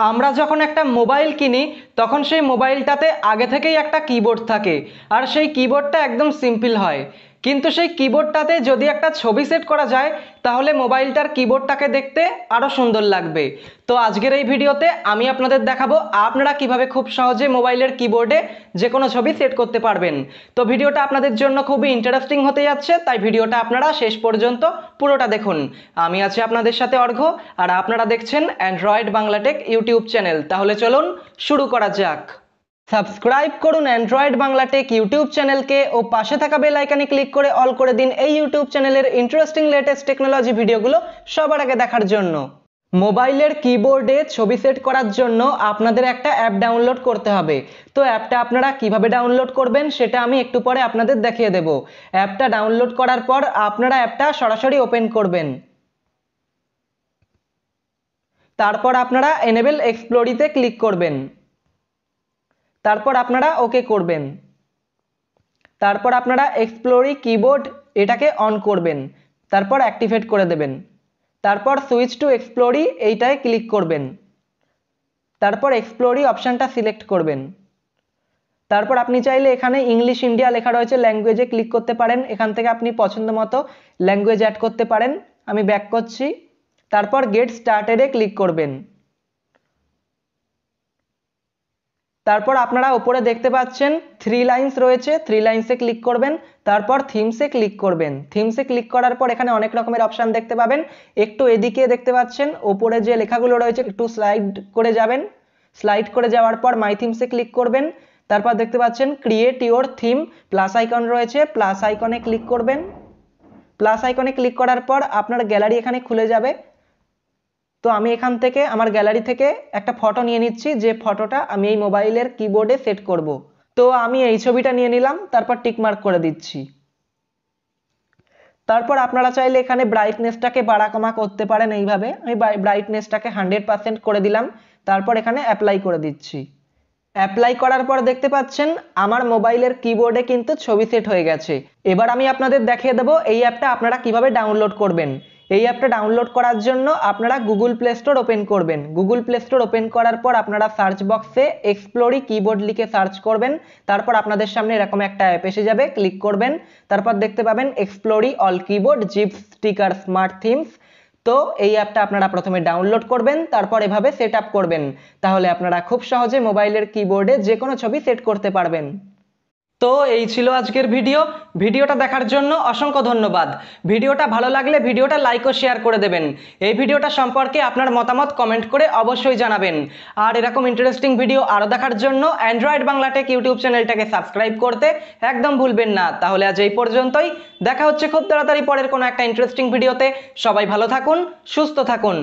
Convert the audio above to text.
আমরা যখন একটা মোবাইল কিনি তখন সেই মোবাইলটাতে আগে থেকেই একটা কিবোর্ড থাকে আর সেই কিবোর্ডটা একদম সিম্পল হয়, কিন্তু সেই কিবোর্ডটাতে যদি একটা ছবি সেট করা যায় তাহলে মোবাইলটার কিবোর্ডটাকে দেখতে আরও সুন্দর লাগবে। তো আজকের এই ভিডিওতে আমি আপনাদের দেখাবো আপনারা কিভাবে খুব সহজে মোবাইলের কিবোর্ডে যে কোনো ছবি সেট করতে পারবেন। তো ভিডিওটা আপনাদের জন্য খুবই ইন্টারেস্টিং হতে যাচ্ছে, তাই ভিডিওটা আপনারা শেষ পর্যন্ত পুরোটা দেখুন। আমি আছি আপনাদের সাথে অর্ঘ্য, আর আপনারা দেখছেন Android Bangla take YouTube channel. তাহলে চলুন শুরু করা যাক। সাবস্ক্রাইব করুন অ্যান্ড্রয়েড বাংলা টেক ইউটিউব চ্যানেলকে ও পাশে থাকা বেল আইকনে ক্লিক করে অল করে দিন এই ইউটিউব চ্যানেলের ইন্টারেস্টিং লেটেস্ট টেকনোলজি ভিডিওগুলো সবার আগে দেখার জন্য। মোবাইলের কিবোর্ডে ছবি সেট করার জন্য আপনাদের একটা অ্যাপ ডাউনলোড করতে হবে। তো অ্যাপটা আপনারা কিভাবে ডাউনলোড করবেন সেটা আমি একটু পরে আপনাদের দেখিয়ে দেব। অ্যাপটা ডাউনলোড করার পর আপনারা অ্যাপটা সরাসরি ওপেন করবেন। তারপর আপনারা এনেবল এক্সপ্লোরিতে ক্লিক করবেন। তারপর আপনারা ওকে করবেন। তারপর আপনারা এক্সপ্লোরি কিবোর্ড এটাকে অন করবেন, তারপর অ্যাক্টিভেট করে দেবেন। তারপর সুইচ টু এক্সপ্লোরি এইটায় ক্লিক করবেন। তারপর এক্সপ্লোরি অপশানটা সিলেক্ট করবেন। তারপর আপনি চাইলে এখানে ইংলিশ ইন্ডিয়া লেখা রয়েছে, ল্যাঙ্গুয়েজে ক্লিক করতে পারেন। এখান থেকে আপনি পছন্দ মতো ল্যাঙ্গুয়েজ অ্যাড করতে পারেন। আমি ব্যাক করছি। তারপর গেট স্টার্টেডে ক্লিক করবেন। তারপর আপনারা উপরে দেখতে পাচ্ছেন 3 লাইন্স রয়েছে, 3 লাইন্সে ক্লিক করবেন। তারপর থিমসে ক্লিক করবেন। থিমসে ক্লিক করার পর এখানে অনেক রকমের অপশান দেখতে পাবেন। একটু এদিকে দেখতে পাচ্ছেন ওপরে যে লেখাগুলো রয়েছে একটু স্লাইড করে যাবেন। স্লাইড করে যাওয়ার পর মাই থিমসে ক্লিক করবেন। তারপর দেখতে পাচ্ছেন create your theme plus icon রয়েছে, প্লাস আইকনে ক্লিক করবেন। প্লাস আইকনে ক্লিক করার পর আপনার গ্যালারি এখানে খুলে যাবে। তো আমি এখান থেকে আমার গ্যালারি থেকে একটা ফটো নিয়ে নিচ্ছি, যে ফটোটা আমি এই মোবাইলের কিবোর্ডে সেট করব। তো আমি এই ছবিটা নিয়ে নিলাম, তারপর টিক মার্ক করে দিচ্ছি। তারপর আপনারা চাইলে এখানে ব্রাইটনেসটাকে বাড়া কমা করতে পারেন এইভাবে। আমি ব্রাইটনেসটাকে 100% করে দিলাম। তারপর এখানে অ্যাপ্লাই করে দিচ্ছি। অ্যাপ্লাই করার পর দেখতে পাচ্ছেন আমার মোবাইলের কিবোর্ডে কিন্তু ছবি সেট হয়ে গেছে। এবার আমি আপনাদের দেখিয়ে দেবো এই অ্যাপটা আপনারা কিভাবে ডাউনলোড করবেন। এই অ্যাপটা ডাউনলোড করার জন্য আপনারা গুগল প্লে স্টোর ওপেন করবেন। গুগল প্লে স্টোর ওপেন করার পর আপনারা সার্চ বক্সে এক্সপ্লোরি কিবোর্ড লিখে সার্চ করবেন। তারপর আপনাদের সামনে এরকম একটা অ্যাপ এসে যাবে, ক্লিক করবেন। তারপর দেখতে পাবেন explore all keyboard GIF sticker smart themes. তো এই অ্যাপটা আপনারা প্রথমে ডাউনলোড করবেন, তারপর এভাবে সেট আপ করবেন। তাহলে আপনারা খুব সহজে মোবাইলের কিবোর্ডে যে কোনো ছবি সেট করতে পারবেন। তো এই ছিল আজকের ভিডিওটা দেখার জন্য অসংখ্য ধন্যবাদ। ভিডিওটা ভালো লাগলে ভিডিওটা লাইক ও শেয়ার করে দেবেন। এই ভিডিওটা সম্পর্কে আপনার মতামত কমেন্ট করে অবশ্যই জানাবেন। আর এরকম ইন্টারেস্টিং ভিডিও আরও দেখার জন্য অ্যান্ড্রয়েড বাংলা টেক ইউটিউব চ্যানেলটাকে সাবস্ক্রাইব করতে একদম ভুলবেন না। তাহলে আজ এই পর্যন্তই, দেখা হচ্ছে খুব তাড়াতাড়ি পরের কোনো একটা ইন্টারেস্টিং ভিডিওতে। সবাই ভালো থাকুন, সুস্থ থাকুন।